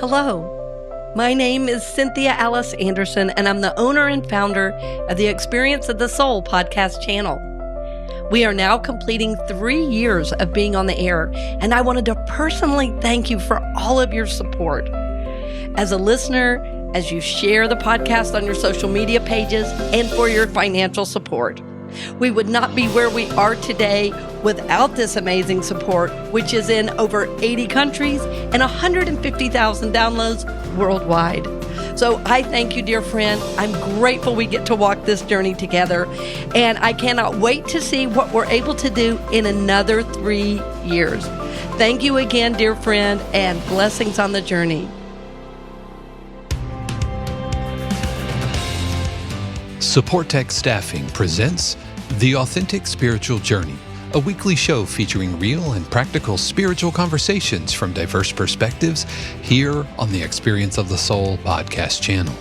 Hello, my name is Cynthia Alice Anderson, and I'm the owner and founder of the Experience of the Soul podcast channel. We are now completing 3 years of being on the air, and I wanted to personally thank you for all of your support. As a listener, as you share the podcast on your social media pages, and for your financial support. We would not be where we are today without this amazing support, which is in over 80 countries and 150,000 downloads worldwide. So I thank you, dear friend. I'm grateful we get to walk this journey together, and I cannot wait to see what we're able to do in another 3 years. Thank you again, dear friend, and blessings on the journey. Supportek Staffing presents The Authentic Spiritual Journey, a weekly show featuring real and practical spiritual conversations from diverse perspectives here on the Experience of the Soul podcast channel.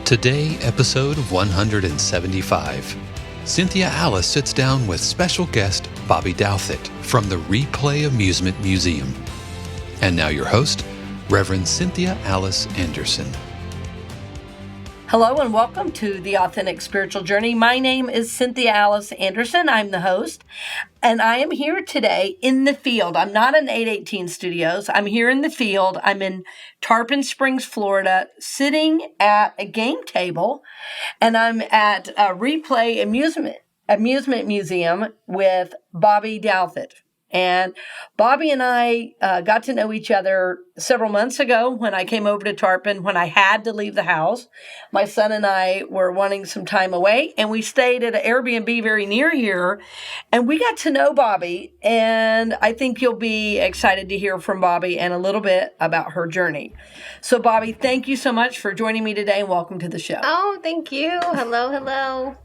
Today, episode 175. Cynthia Alice sits down with special guest Bobbi Douthitt from the Replay Amusement Museum. And now your host, Reverend Cynthia Alice Anderson. Hello and welcome to The Authentic Spiritual Journey. My name is Cynthia Alice Anderson. I'm the host, and I am here today in the field. I'm not in 818 Studios. I'm here in the field. I'm in Tarpon Springs, Florida, sitting at a game table, and I'm at a Replay Amusement Museum with Bobbi Douthitt. And Bobbi and I got to know each other several months ago when I came over to Tarpon, when I had to leave the house. My son and I were wanting some time away, and we stayed at an Airbnb very near here, and we got to know Bobbi, and I think you'll be excited to hear from Bobbi and a little bit about her journey. So Bobbi, thank you so much for joining me today, and welcome to the show. Oh, thank you. Hello.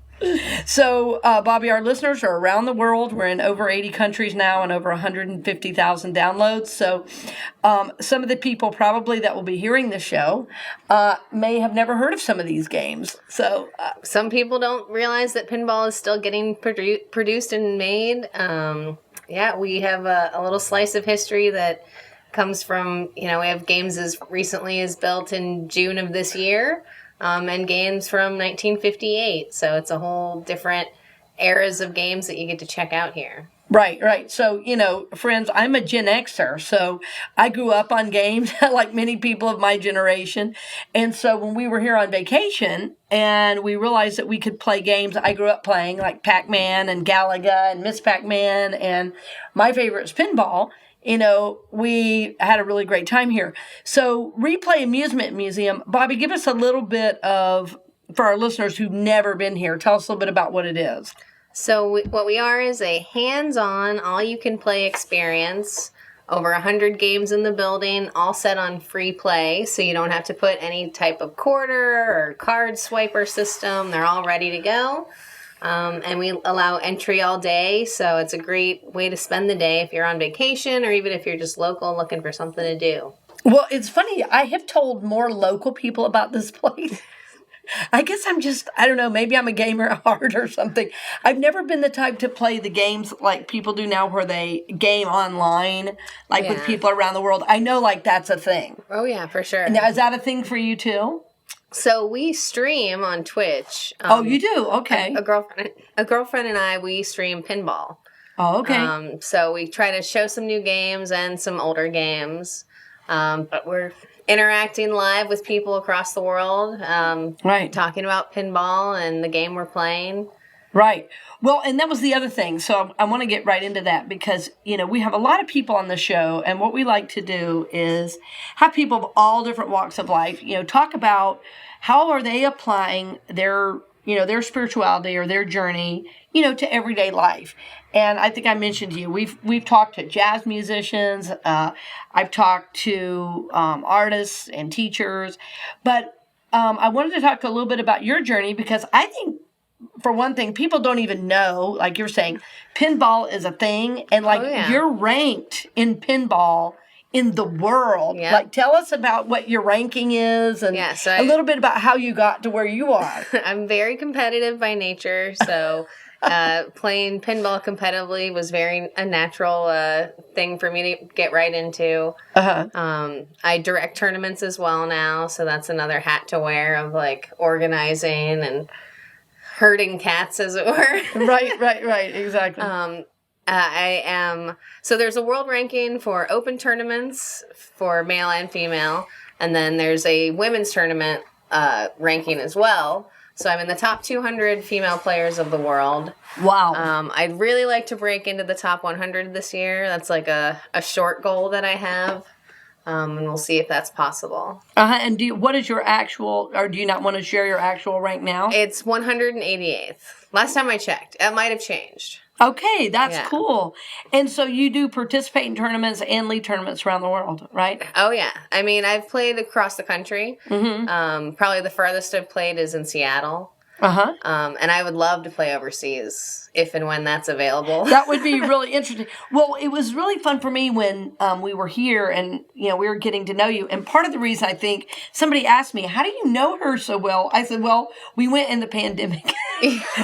So, Bobbi, our listeners are around the world. We're in over 80 countries now and over 150,000 downloads. So, some of the people probably that will be hearing this show may have never heard of some of these games. So, some people don't realize that pinball is still getting produced and made. We have a little slice of history that comes from, we have games as recently as built in June of this year. And games from 1958. So it's a whole different eras of games that you get to check out here. Right. So, friends, I'm a Gen Xer, so I grew up on games like many people of my generation. And so when we were here on vacation and we realized that we could play games I grew up playing, like Pac-Man and Galaga and Miss Pac-Man, and my favorite is pinball. We had a really great time here. So Replay Amusement Museum, Bobbi, give us a little bit for our listeners who've never been here, tell us a little bit about what it is. So what we are is a hands-on, all-you-can-play experience. Over 100 games in the building, all set on free play, so you don't have to put any type of quarter or card swiper system. They're all ready to go. And we allow entry all day, so it's a great way to spend the day if you're on vacation or even if you're just local looking for something to do. Well, it's funny. I have told more local people about this place. I guess I don't know, maybe I'm a gamer at heart or something. I've never been the type to play the games like people do now where they game online, with people around the world. I know, that's a thing. Oh, yeah, for sure. Now, is that a thing for you, too? So we stream on Twitch. Oh, you do? Okay. A girlfriend and I, we stream pinball. Oh, okay. So we try to show some new games and some older games. But we're interacting live with people across the world. Right. Talking about pinball and the game we're playing. Right. Well, and that was the other thing. So I want to get right into that because, we have a lot of people on the show. And what we like to do is have people of all different walks of life, talk about how are they applying their spirituality or their journey, to everyday life. And I think I mentioned to you, we've talked to jazz musicians. I've talked to artists and teachers. But I wanted to talk a little bit about your journey because I think, for one thing, people don't even know, like you're saying, pinball is a thing. And you're ranked in pinball in the world. Yep. Tell us about what your ranking is and a little bit about how you got to where you are. I'm very competitive by nature. So Playing pinball competitively was a natural thing for me to get right into. I direct tournaments as well now, so that's another hat to wear of like organizing and herding cats, as it were. Right, exactly. So there's a world ranking for open tournaments for male and female, and then there's a women's tournament ranking as well. So I'm in the top 200 female players of the world. Wow. I'd really like to break into the top 100 this year. That's like a short goal that I have. And we'll see if that's possible. And what is your actual, or do you not want to share your actual rank now? It's 188th. Last time I checked. It might have changed. Okay, that's cool. And so you do participate in tournaments and lead tournaments around the world, right? Oh, yeah. I mean, I've played across the country. Probably the farthest I've played is in Seattle. And I would love to play overseas if and when that's available. That would be really interesting. Well, it was really fun for me when we were here and, we were getting to know you. And part of the reason I think somebody asked me, how do you know her so well? I said, well, we went in the pandemic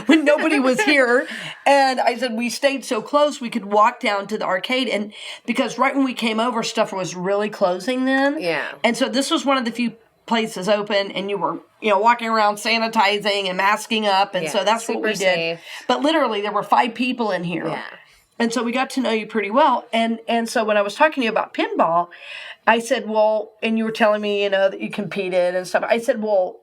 when nobody was here. And I said, we stayed so close, we could walk down to the arcade. And because right when we came over, stuff was really closing then. Yeah. And so this was one of the few places open, and you were, walking around sanitizing and masking up, and so that's what we did. Safe. But literally, there were 5 people in here, and so we got to know you pretty well. And so when I was talking to you about pinball, I said, well, and you were telling me, that you competed and stuff. I said, well,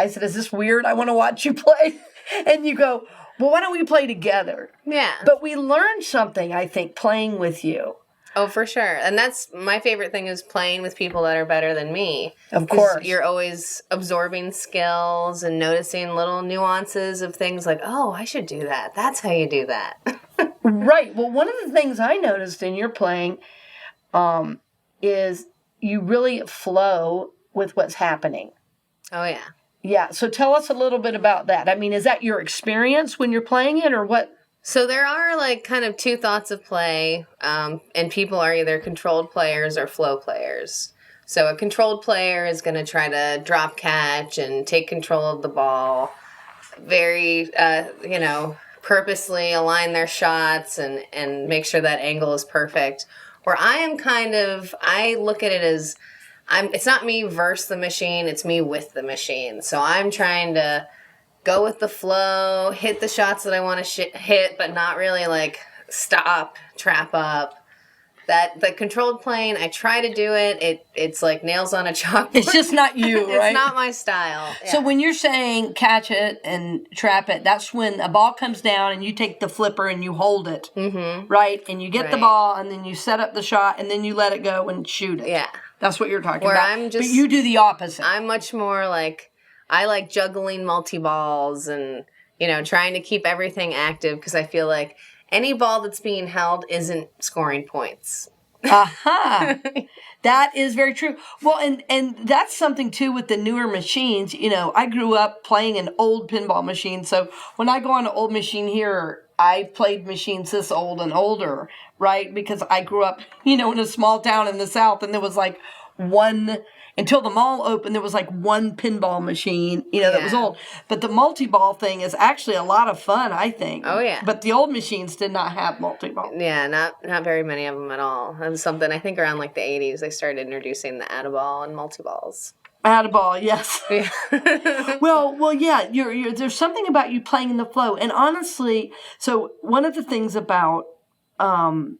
is this weird? I want to watch you play, and you go, well, why don't we play together? Yeah. But we learned something, I think, playing with you. Oh, for sure. And that's my favorite thing, is playing with people that are better than me. Of course. You're always absorbing skills and noticing little nuances of things like, oh, I should do that. That's how you do that. Right. Well, one of the things I noticed in your playing is you really flow with what's happening. Oh, yeah. Yeah. So tell us a little bit about that. I mean, is that your experience when you're playing it, or what? So there are like kind of 2 thoughts of play, and people are either controlled players or flow players. So a controlled player is going to try to drop catch and take control of the ball, very, purposely align their shots and make sure that angle is perfect. Where I look at it as, it's not me versus the machine, it's me with the machine. So I'm trying to go with the flow, hit the shots that I want to hit, but not really like stop, trap up. The controlled playing, I try to do it. It's like nails on a chalkboard. It's just not you, right? It's not my style. Yeah. So when you're saying catch it and trap it, that's when a ball comes down and you take the flipper and you hold it, right? And you get the ball and then you set up the shot and then you let it go and shoot it. Yeah. That's what you're talking about. But you do the opposite. I'm much more like, I like juggling multi-balls and, trying to keep everything active, because I feel like any ball that's being held isn't scoring points. That is very true. Well, and that's something, too, with the newer machines. I grew up playing an old pinball machine, so when I go on an old machine here, I played machines this old and older, right? Because I grew up, in a small town in the South, and there was like one... Until the mall opened, there was like one pinball machine, that was old. But the multi-ball thing is actually a lot of fun, I think. Oh, yeah. But the old machines did not have multi-ball. Yeah, not very many of them at all. That was something, I think around like the 80s, they started introducing the Add-A-Ball and multi-balls. Add-A-Ball, yes. Yeah. well, yeah, there's something about you playing in the flow. And honestly, so one of the things about, one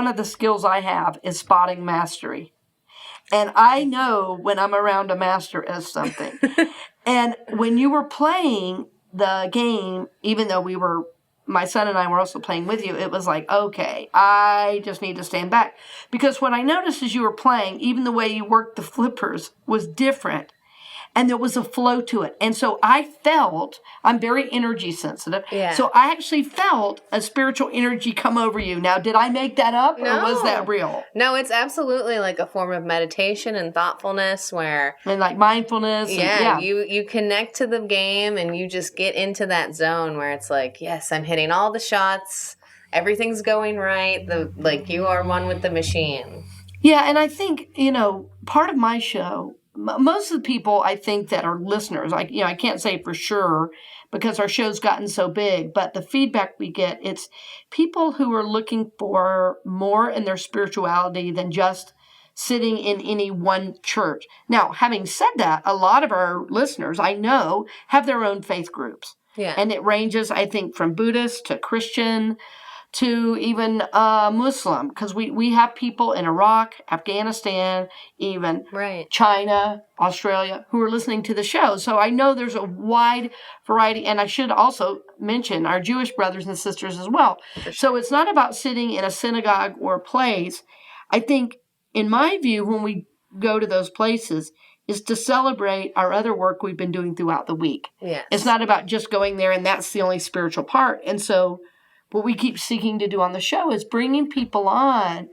of the skills I have is spotting mastery. And I know when I'm around a master as something. And when you were playing the game, even though my son and I were also playing with you, it was like, okay, I just need to stand back. Because what I noticed as you were playing, even the way you worked the flippers was different. And there was a flow to it. And so I'm very energy sensitive. Yeah. So I actually felt a spiritual energy come over you. Now, did I make that up or was that real? No, it's absolutely like a form of meditation and thoughtfulness where... And like mindfulness. Yeah, you connect to the game and you just get into that zone where it's like, yes, I'm hitting all the shots. Everything's going right. You are one with the machine. Yeah, and I think, part of my show most of the people I think that are listeners, I can't say for sure because our show's gotten so big, but the feedback we get, it's people who are looking for more in their spirituality than just sitting in any one church. Now, having said that, a lot of our listeners I know have their own faith groups. Yeah. And it ranges, I think, from Buddhist to Christian to even Muslim, because we have people in Iraq, Afghanistan, even China, Australia, who are listening to the show. So I know there's a wide variety, and I should also mention our Jewish brothers and sisters as well. So it's not about sitting in a synagogue or a place. I think, in my view, when we go to those places, is to celebrate our other work we've been doing throughout the week. Yes. It's not about just going there and that's the only spiritual part. And so what we keep seeking to do on the show is bringing people on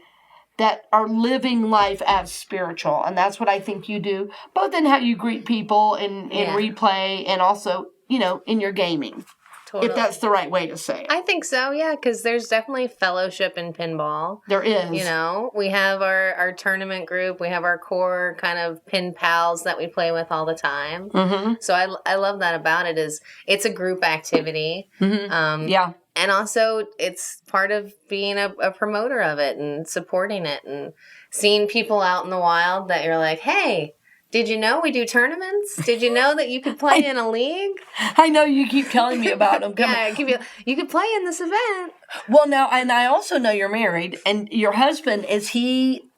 that are living life as spiritual. And that's what I think you do, both in how you greet people in replay and also, in your gaming. Totally. If that's the right way to say it. I think so, yeah, because there's definitely fellowship in pinball. There is. We have our tournament group. We have our core kind of pin pals that we play with all the time. Mm-hmm. So I love that about it is it's a group activity. Mm-hmm. Yeah. And also it's part of being a promoter of it and supporting it and seeing people out in the wild that you're like, hey, did you know we do tournaments? Did you know that you could play in a league? I know you keep telling me about them. Yeah, you could play in this event. Well, now, and I also know you're married, and your husband, is he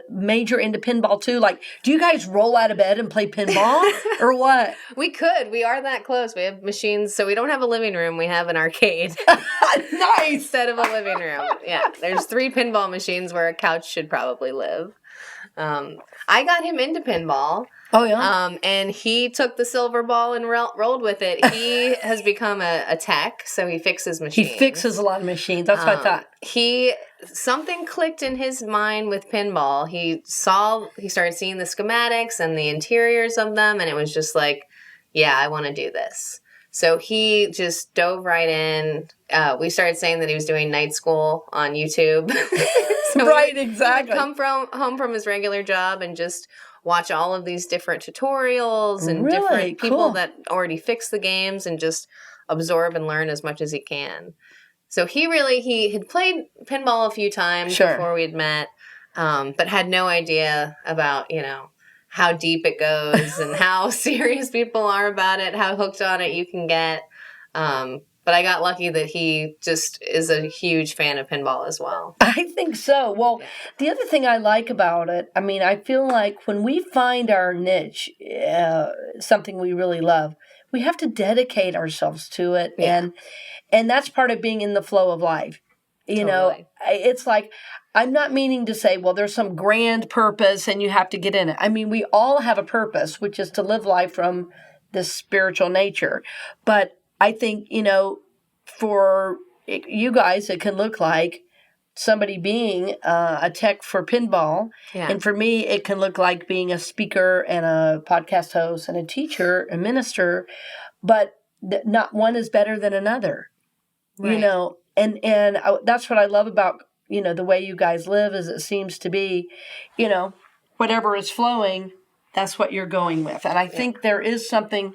major into pinball too? Like, do you guys roll out of bed and play pinball or what? We could. We are that close. We have machines, so we don't have a living room. We have an arcade. Nice. Instead of a living room. Yeah, there's 3 pinball machines where a couch should probably live. I got him into pinball. Oh, yeah? And he took the silver ball and rolled with it. He has become a tech, so he fixes machines. He fixes a lot of machines. That's what I thought. Something clicked in his mind with pinball. He started seeing the schematics and the interiors of them, and it was just like, yeah, I want to do this. So he just dove right in. We started saying that he was doing night school on YouTube. So right, exactly. He would come home from his regular job and just watch all of these different tutorials and different people that already fix the games and just absorb and learn as much as he can. So he had played pinball a few times before we'd met, but had no idea about, how deep it goes and how serious people are about it, how hooked on it you can get. But I got lucky that he just is a huge fan of pinball as well. I think so. Well, the other thing I like about it, I feel like when we find our niche, something we really love, we have to dedicate ourselves to it. Yeah. And that's part of being in the flow of life. It's like, I'm not meaning to say, well, there's some grand purpose and you have to get in it. We all have a purpose, which is to live life from this spiritual nature. But I think, for you guys, it can look like somebody being a tech for pinball. Yeah. And for me, it can look like being a speaker and a podcast host and a teacher, a minister. But not one is better than another, right. And that's what I love about, the way you guys live is it seems to be, whatever is flowing, that's what you're going with. And I think there is something...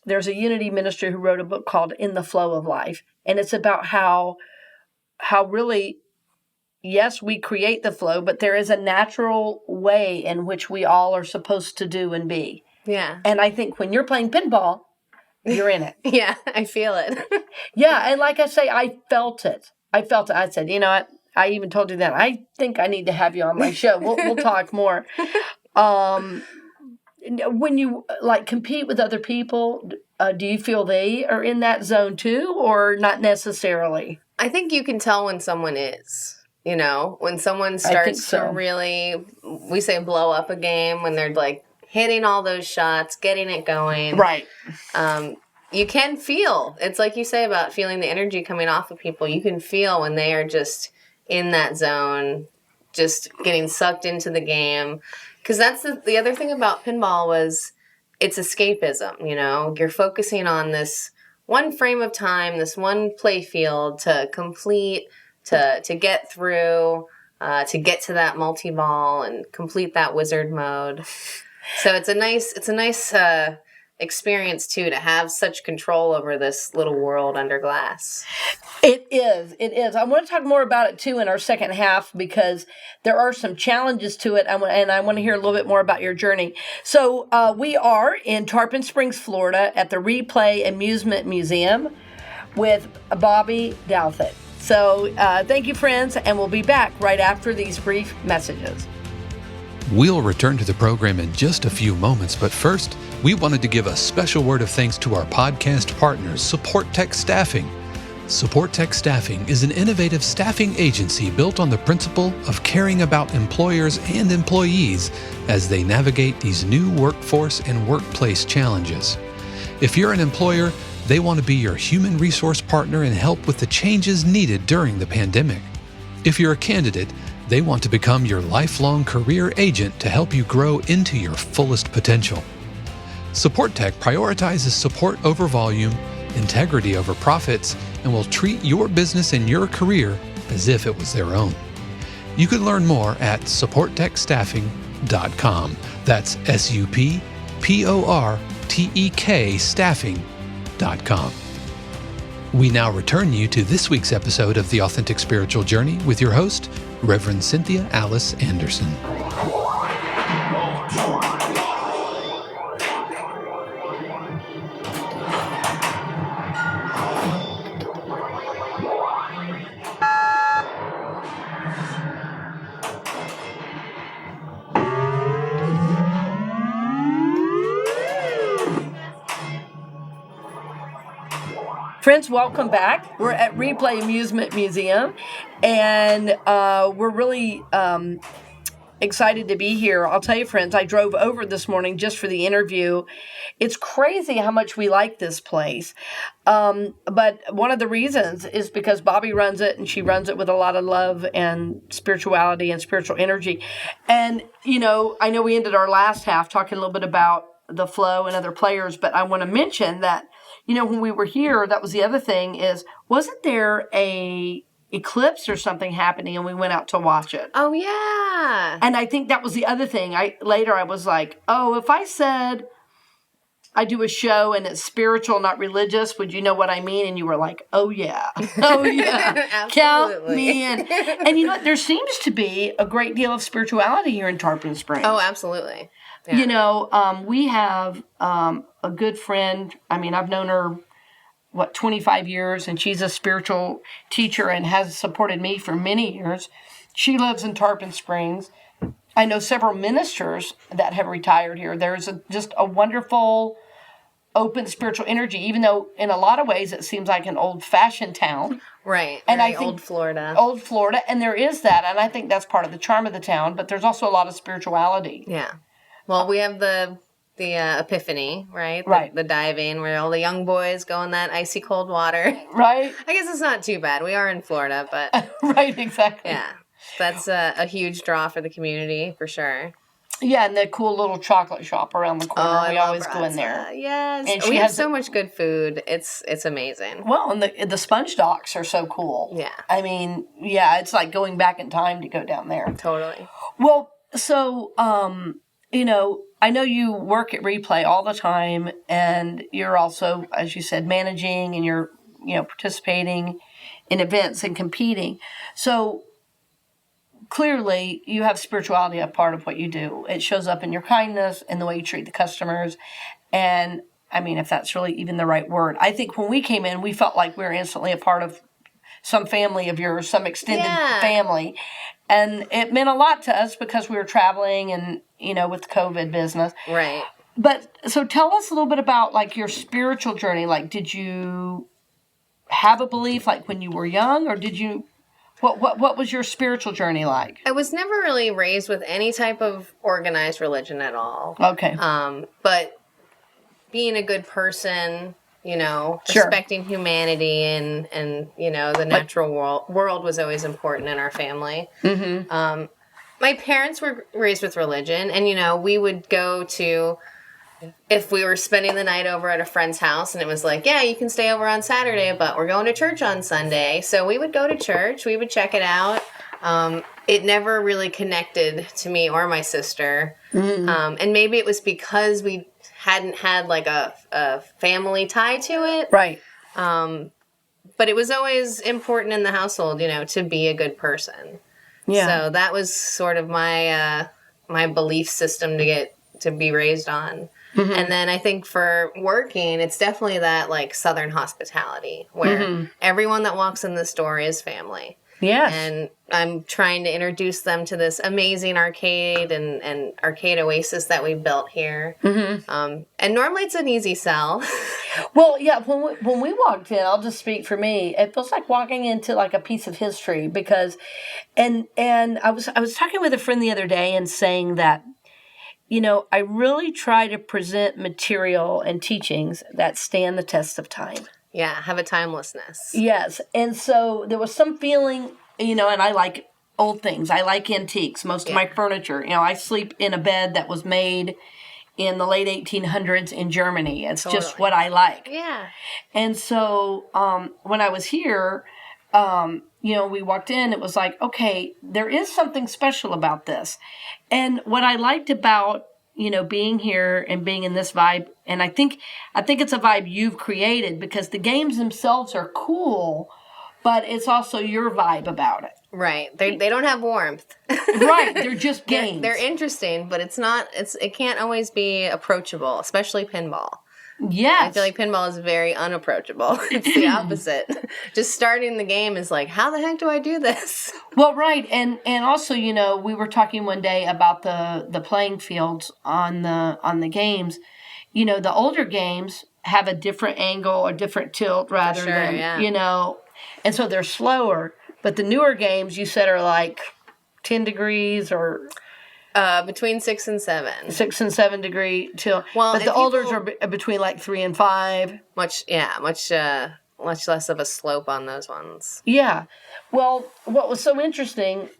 There's a Unity minister who wrote a book called In the Flow of Life. And it's about how really, yes, we create the flow, but there is a natural way in which we all are supposed to do and be. Yeah. And I think when you're playing pinball, you're in it. Yeah, I feel it. Yeah, and like I say, I felt it. I said, you know what? I even told you that. I think I need to have you on my show. We'll talk more. When you compete with other people, do you feel they are in that zone too, or not necessarily? I think you can tell when someone is. When someone starts to really, we say blow up a game, when they're hitting all those shots, getting it going. Right. You can feel. It's like you say about feeling the energy coming off of people. You can feel when they are just in that zone, just getting sucked into the game. Because that's the other thing about pinball was it's escapism, You're focusing on this one frame of time, this one play field to complete, to get through. to get to that multi-ball and complete that wizard mode. So it's a nice experience too, to have such control over this little world under glass. It is. I want to talk more about it too in our second half, because there are some challenges to it, and I want to hear a little bit more about your journey. So we are in Tarpon Springs, Florida, at the Replay Amusement Museum with Bobbi Douthitt. So thank you, friends, and we'll be back right after these brief messages. We'll return to the program in just a few moments, but first, we wanted to give a special word of thanks to our podcast partners, Supportek Staffing. Supportek Staffing is an innovative staffing agency built on the principle of caring about employers and employees as they navigate these new workforce and workplace challenges. If you're an employer, they want to be your human resource partner and help with the changes needed during the pandemic. If you're a candidate, they want to become your lifelong career agent to help you grow into your fullest potential. Supportek prioritizes support over volume, integrity over profits, and will treat your business and your career as if it was their own. You can learn more at supportekstaffing.com. That's SUPPORTEK staffing.com. We now return you to this week's episode of The Authentic Spiritual Journey with your host, Reverend Cynthia Alice Anderson. Friends, welcome back. We're at Replay Amusement Museum, and we're really excited to be here. I'll tell you, friends, I drove over this morning just for the interview. It's crazy how much we like this place. But one of the reasons is because Bobbi runs it, and she runs it with a lot of love and spirituality and spiritual energy. And, I know we ended our last half talking a little bit about the flow and other players, but I want to mention that when we were here, that was the other thing is, wasn't there a eclipse or something happening and we went out to watch it? Oh, yeah. And I think that was the other thing. Later I was like, oh, if I said I do a show and it's spiritual, not religious, would you know what I mean? And you were like, oh, yeah. Oh, yeah. Count me in. And you know what? There seems to be a great deal of spirituality here in Tarpon Springs. Oh, absolutely. Yeah. We have a good friend. I mean, I've known her, 25 years, and she's a spiritual teacher and has supported me for many years. She lives in Tarpon Springs. I know several ministers that have retired here. There's just a wonderful, open spiritual energy, even though in a lot of ways it seems like an old-fashioned town. Right. And I think old Florida. Old Florida, and there is that, and I think that's part of the charm of the town, but there's also a lot of spirituality. Yeah. Well, we have the Epiphany, right? Right. The diving where all the young boys go in that icy cold water. Right. I guess it's not too bad. We are in Florida, but... Right, exactly. Yeah. That's a huge draw for the community, for sure. Yeah, and the cool little chocolate shop around the corner. Oh, we always go in there. Yes. And we have so much good food. It's amazing. Well, and the sponge docks are so cool. Yeah. I mean, yeah, it's like going back in time to go down there. Totally. Well, so, I know you work at Replay all the time, and you're also, as you said, managing, and you're, participating in events and competing. So clearly you have spirituality a part of what you do. It shows up in your kindness and the way you treat the customers. And I mean, if that's really even the right word, I think when we came in, we felt like we were instantly a part of some family of yours, some extended family. And it meant a lot to us because we were traveling and, with the COVID business. Right. But so tell us a little bit about like your spiritual journey. Like, did you have a belief like when you were young, or did you, what was your spiritual journey like? I was never really raised with any type of organized religion at all. Okay. But being a good person, respecting humanity and the natural world was always important in our family. Mm-hmm. My parents were raised with religion, and, we would go to, if we were spending the night over at a friend's house, and it was like, yeah, you can stay over on Saturday, but we're going to church on Sunday. So we would go to church. We would check it out. it never really connected to me or my sister. And maybe it was because we hadn't had like a family tie to it. Right. But it was always important in the household, to be a good person. Yeah. So that was sort of my my belief system to be raised on. And then I think for working, it's definitely that like Southern hospitality where everyone that walks in this door is family. Yes. And I'm trying to introduce them to this amazing arcade and arcade oasis that we built here. And normally it's an easy sell. Well, yeah, when we walked in, I'll just speak for me, it feels like walking into like a piece of history because, and I was talking with a friend the other day and saying that, I really try to present material and teachings that stand the test of time. Yeah, have a timelessness. Yes. And so there was some feeling, and I like old things. I like antiques. Most of my furniture, I sleep in a bed that was made in the late 1800s in Germany. It's just what I like. Yeah. And so when I was here, we walked in, it was like, okay, there is something special about this. And what I liked about being here and being in this vibe, and I think it's a vibe you've created because the games themselves are cool, but it's also your vibe about it. Right. They don't have warmth. Right. They're just games. They're interesting, but it can't always be approachable, especially pinball. Yes. I feel like pinball is very unapproachable. It's the opposite. Just starting the game is like, how the heck do I do this? Well, right. And also, we were talking one day about the playing fields on the games. The older games have a different angle or different tilt rather than, and so they're slower. But the newer games you said are like 10 degrees or... between 6 and 7. 6 and 7 degree tilt. Well, but the olders are between like 3 and 5. Much less of a slope on those ones. Yeah. Well, what was so interesting,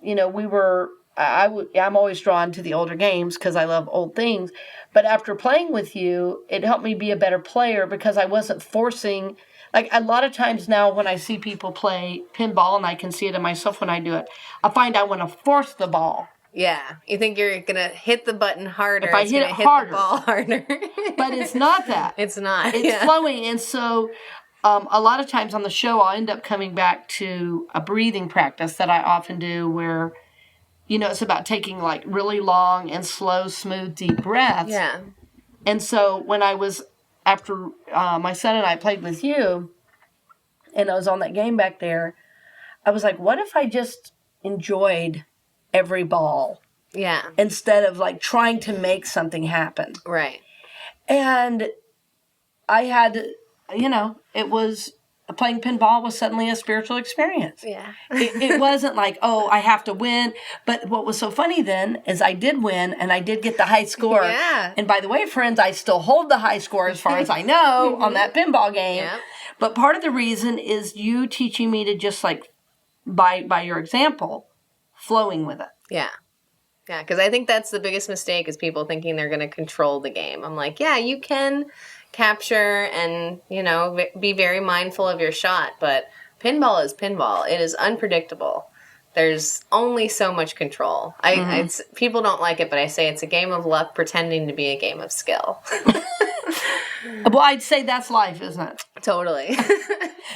I'm always drawn to the older games because I love old things. But after playing with you, it helped me be a better player because I wasn't forcing. Like a lot of times now when I see people play pinball, and I can see it in myself when I do it, I find I want to force the ball. Yeah, you think you're going to hit the button harder. If I hit it harder. The ball harder. But it's not that. It's not. It's flowing. And so a lot of times on the show, I'll end up coming back to a breathing practice that I often do where, it's about taking like really long and slow, smooth, deep breaths. Yeah. And so when I was, after my son and I played with you, and I was on that game back there, I was like, what if I just enjoyed every ball? Yeah. Instead of like trying to make something happen. Right. And I had, it was, playing pinball was suddenly a spiritual experience. Yeah. It wasn't like, oh, I have to win. But what was so funny then is I did win and I did get the high score. Yeah. And by the way, friends, I still hold the high score as far as I know on that pinball game. Yeah. But part of the reason is you teaching me to just like, by your example, flowing with it. Yeah. Yeah, because I think that's the biggest mistake is people thinking they're going to control the game. I'm like, yeah, you can capture and, be very mindful of your shot, but pinball is pinball. It is unpredictable. There's only so much control. People don't like it, but I say it's a game of luck pretending to be a game of skill. Well, I'd say that's life, isn't it? Totally.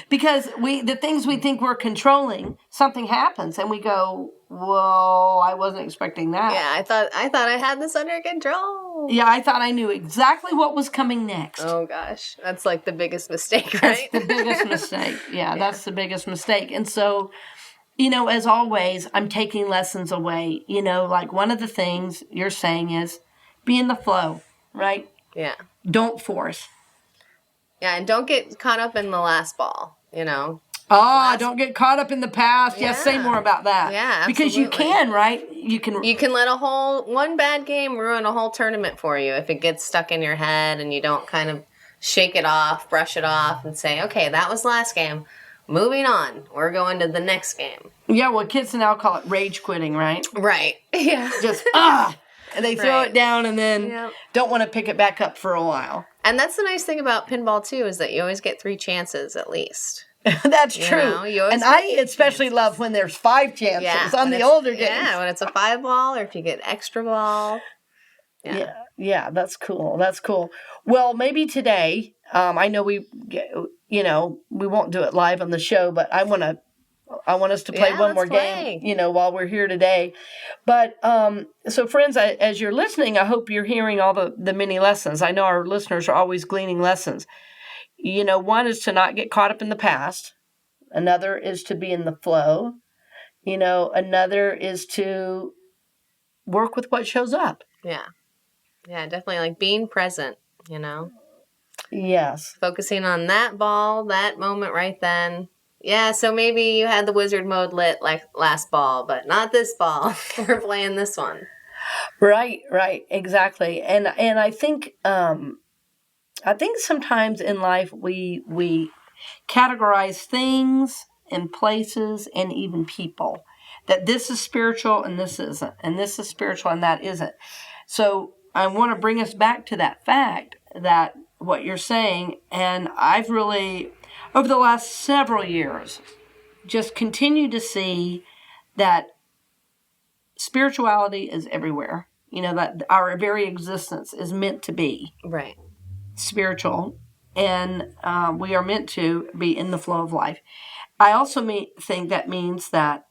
Because the things we think we're controlling, something happens and we go, whoa, I wasn't expecting that. Yeah, I thought I had this under control. Yeah, I thought I knew exactly what was coming next. Oh gosh, that's like the biggest mistake, right? That's the biggest mistake. Yeah, that's the biggest mistake. And so, as always, I'm taking lessons away. Like one of the things you're saying is be in the flow, right? Yeah. Don't force. Yeah, and don't get caught up in the last ball, Don't get caught up in the past. Yeah, say more about that. Yeah, because you can, right? You can let one bad game ruin a whole tournament for you if it gets stuck in your head and you don't kind of shake it off, brush it off, and say, okay, that was last game. Moving on. We're going to the next game. Yeah, well, kids now call it rage quitting, right? Right. Yeah. Just, and they throw it down and then don't want to pick it back up for a while. And that's the nice thing about pinball, too, is that you always get 3 chances at least. That's true. And I especially love when there's 5 chances on the older games. Yeah, when it's a 5 ball or if you get extra ball. Yeah, that's cool. That's cool. Well, maybe today, I know we won't do it live on the show, but I want us to play one more game, while we're here today. But, so friends, as you're listening, I hope you're hearing all the many lessons. I know our listeners are always gleaning lessons. One is to not get caught up in the past. Another is to be in the flow. Another is to work with what shows up. Yeah. Yeah, definitely like being present, Yes. Focusing on that ball, that moment right then. Yeah, so maybe you had the wizard mode lit like last ball, but not this ball. We're playing this one. Right, exactly. And I think sometimes in life we categorize things and places and even people. That this is spiritual and this isn't, and this is spiritual and that isn't. So I want to bring us back to that fact that what you're saying, and I've really, over the last several years, just continued to see that spirituality is everywhere. That our very existence is meant to be spiritual, and we are meant to be in the flow of life. I also think that means that,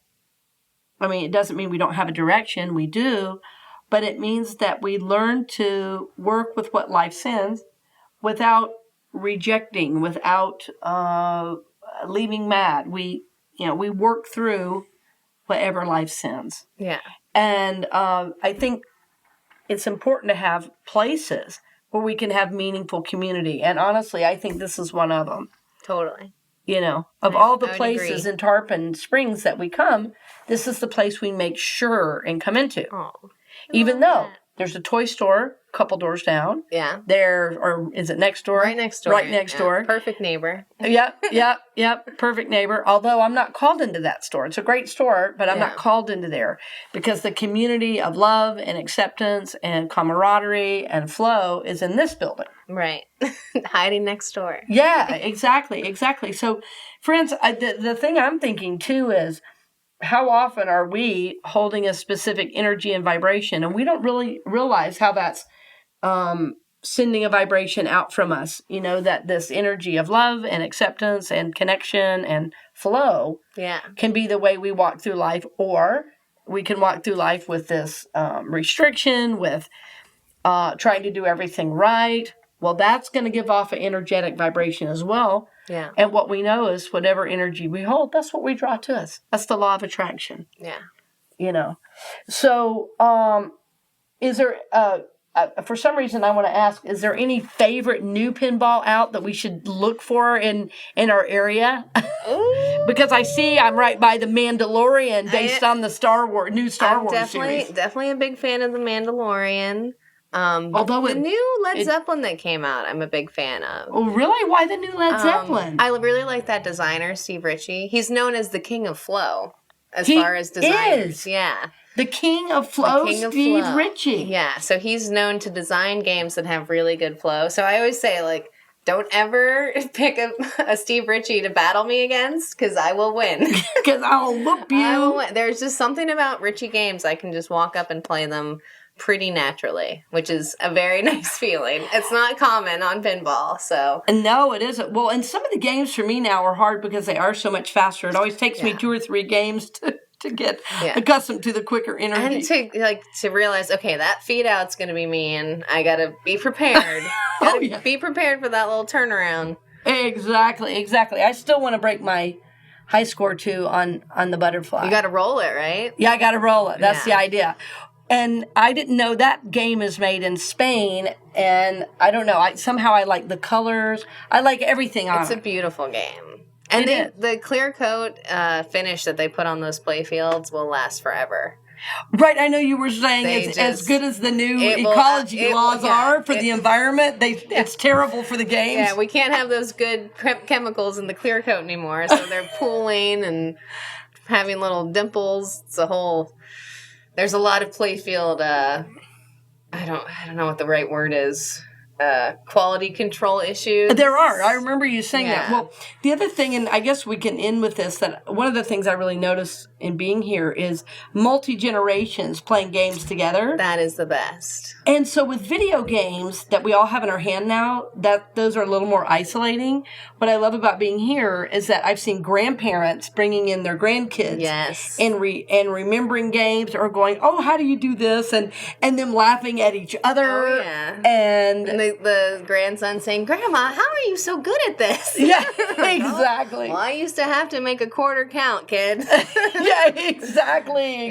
it doesn't mean we don't have a direction, we do, but it means that we learn to work with what life sends without rejecting, without leaving mad. We work through whatever life sends. Yeah. And I think it's important to have places where we can have meaningful community. And honestly, I think this is one of them. Totally. Of all the places in Tarpon Springs that we come, this is the place we make sure and come into. Oh. Even though there's a toy store a couple doors down. Yeah. Or is it next door? Right next door. Right next door. Perfect neighbor. Yep. Perfect neighbor. Although I'm not called into that store. It's a great store, but I'm not called into there because the community of love and acceptance and camaraderie and flow is in this building. Right. Hiding next door. Yeah, exactly. So, friends, the thing I'm thinking too is, how often are we holding a specific energy and vibration, and we don't really realize how that's sending a vibration out from us, that this energy of love and acceptance and connection and flow can be the way we walk through life, or we can walk through life with this restriction, with trying to do everything right. Well, that's going to give off an energetic vibration as well. Yeah. And what we know is whatever energy we hold, that's what we draw to us. That's the law of attraction. Yeah. So, is there, for some reason I want to ask, is there any favorite new pinball out that we should look for in our area? Because I see I'm right by the Mandalorian based on the new Star Wars series. Definitely a big fan of the Mandalorian. Although the new Led Zeppelin that came out, I'm a big fan of. Oh, really? Why the new Led Zeppelin? I really like that designer, Steve Richie. He's known as the King of Flow, far as designers. Yeah. The King of Flow, Steve Richie. Yeah, so he's known to design games that have really good flow. So I always say, don't ever pick a Steve Richie to battle me against, because I will win. Because I'll whoop you. There's just something about Richie games. I can just walk up and play them pretty naturally, which is a very nice feeling. It's not common on pinball, so. No, it isn't. Well, and some of the games for me now are hard because they are so much faster. It always takes me 2 or 3 games to get accustomed to the quicker energy. And to realize, okay, that feed out's going to be mean. I got to be prepared. Be prepared for that little turnaround. Exactly. I still want to break my high score too on the butterfly. You got to roll it, right? Yeah, I got to roll it. That's the idea. And I didn't know that game is made in Spain, and I don't know. I like the colors. I like everything on it. It's a beautiful game. And the clear coat finish that they put on those play fields will last forever. Right, I know you were saying it's as good as the new ecology laws are for the environment. It's terrible for the games. Yeah, we can't have those good chemicals in the clear coat anymore, so they're pooling and having little dimples. It's a whole... There's a lot of playfield, I don't know what the right word is. quality control issues. There are. I remember you saying that. Yeah. Well, the other thing, and I guess we can end with this, that one of the things I really noticed in being here is multi-generations playing games together. That is the best. And so with video games that we all have in our hand now, that those are a little more isolating. What I love about being here is that I've seen grandparents bringing in their grandkids. Yes. And remembering games or going, oh, how do you do this? And them laughing at each other. Oh, yeah. And the grandson saying, Grandma, how are you so good at this? yeah, exactly. Well, I used to have to make a quarter count, kid. Yeah, exactly.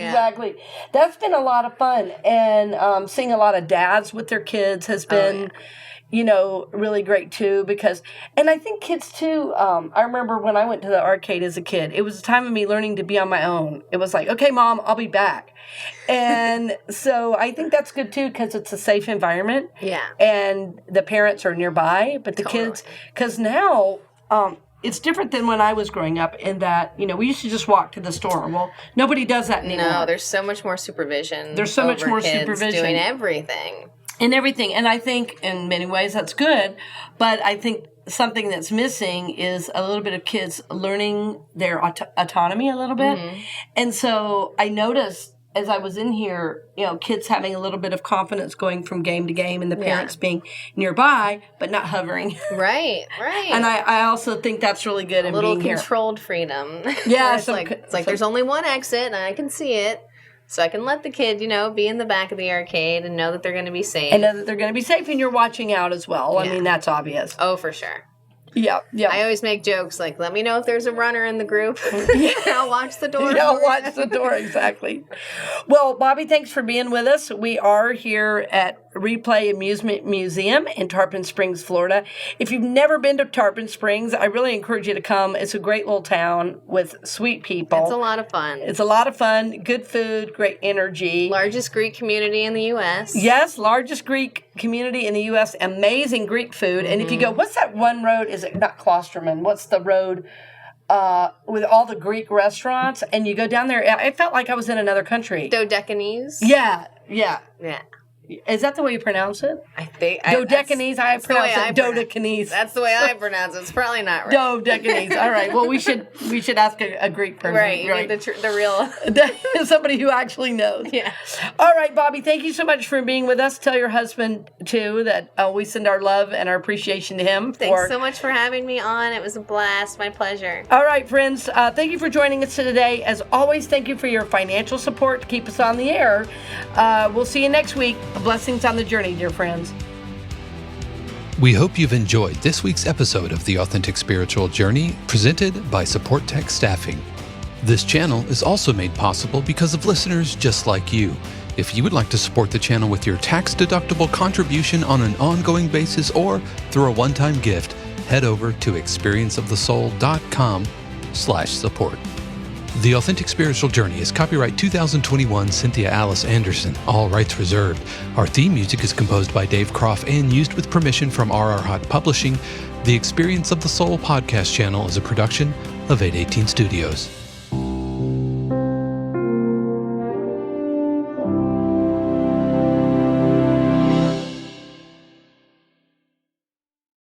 That's been a lot of fun. And seeing a lot of dads with their kids has been, really great too. And I think kids too, I remember when I went to the arcade as a kid, it was a time of me learning to be on my own. It was like, okay, Mom, I'll be back. And so I think that's good too, because it's a safe environment. Yeah. And the parents are nearby, but the kids, because now, it's different than when I was growing up in that, we used to just walk to the store. Well, nobody does that anymore. No, there's so much more supervision. There's so much more kids supervision. doing everything. And I think in many ways that's good, but I think something that's missing is a little bit of kids learning their autonomy a little bit. Mm-hmm. And so I noticed as I was in here, kids having a little bit of confidence going from game to game and the parents being nearby, but not hovering. Right. And I also think that's really good in being here. A little controlled freedom. Yeah. It's like there's only one exit and I can see it. So I can let the kid, be in the back of the arcade and know that they're going to be safe. And know that they're going to be safe and you're watching out as well. Yeah. I mean, that's obvious. Oh, for sure. Yeah. I always make jokes like, let me know if there's a runner in the group. I'll watch the door. Yeah, watch the door, exactly. Well, Bobbi, thanks for being with us. We are here at Replay Amusement Museum in Tarpon Springs, Florida. If you've never been to Tarpon Springs, I really encourage you to come. It's a great little town with sweet people. It's a lot of fun. It's a lot of fun, good food, great energy. Largest Greek community in the U.S. Yes, largest Greek community in the U.S. Amazing Greek food. And if you go, what's that one road? Is it not Klosterman? What's the road with all the Greek restaurants? And you go down there. I felt like I was in another country. Dodecanese? Yeah. Is that the way you pronounce it? I think. Dodecanese. I pronounce it Dodecanese. That's the way I pronounce it. It's probably not right. Dodecanese. All right. Well, we should ask a Greek person. Right. The real. Somebody who actually knows. Yeah. All right, Bobbi. Thank you so much for being with us. Tell your husband, too, that we send our love and our appreciation to him. Thanks so much for having me on. It was a blast. My pleasure. All right, friends. Thank you for joining us today. As always, thank you for your financial support to keep us on the air. We'll see you next week. Blessings on the journey, dear friends. We hope you've enjoyed this week's episode of The Authentic Spiritual Journey, presented by Supportek Staffing. This channel is also made possible because of listeners just like you. If you would like to support the channel with your tax-deductible contribution on an ongoing basis or through a one-time gift, head over to experienceofthesoul.com/support. The Authentic Spiritual Journey is copyright 2021 Cynthia Alice Anderson, all rights reserved. Our theme music is composed by Dave Croft and used with permission from RR Hot Publishing. The Experience of the Soul podcast channel is a production of 818 Studios.